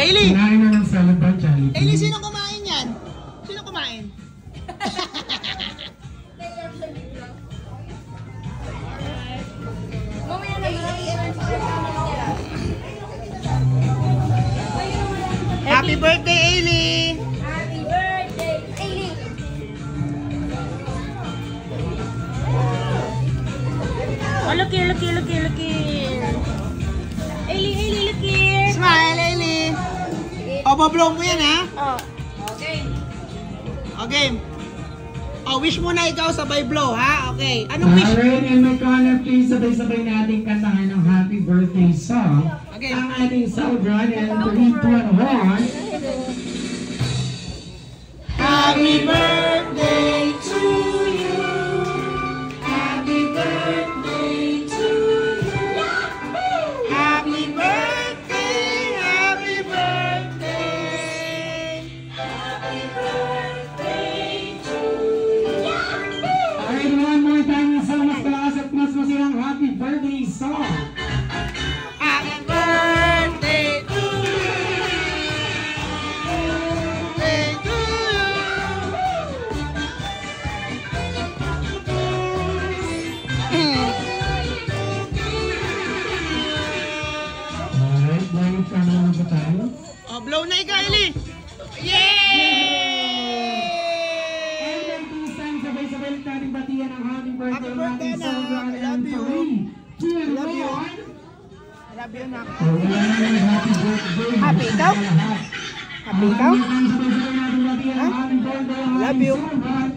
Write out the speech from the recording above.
Ailey! Kinain na ng salad bar, Jollibee. Ailey, sino kumain yan? Sino kumain? Happy birthday, Ailey! Happy birthday, Ailey! Oh, looky. Ailey, looky. Smile, Ailey! O, bablow mo yan, ha? Oh. Okay. Okay. O, wish mo na ikaw sabay blow, ha? Okay. Anong wish? Alright, and my caller, please sabay-sabay natin kantahan ng happy birthday song. Okay. Ang ating Soundrun and 3, 2, and 1. Happy birthday to you. Happy birthday to you. Happy birthday, happy birthday. Happy birthday to you. Alright, one more time sa mas malakas at mas masirang happy birthday song. Happy birthday to you. Birthday to Alright, dahil ka naman ba tayo? Oh, blow na ikaw, Eli! And Yay! then this time, sabay-sabay natin batiyan ang happy birthday ng birthday, ating anak. Soundrun I and love you. 3, 2, and I love you. 1. Love you, anak. Oh, wala naman happy birthday. Happy ikaw? Happy ikaw? Sabay-sabay natin batiyan ang happy birthday ng Love ating you. Soundrun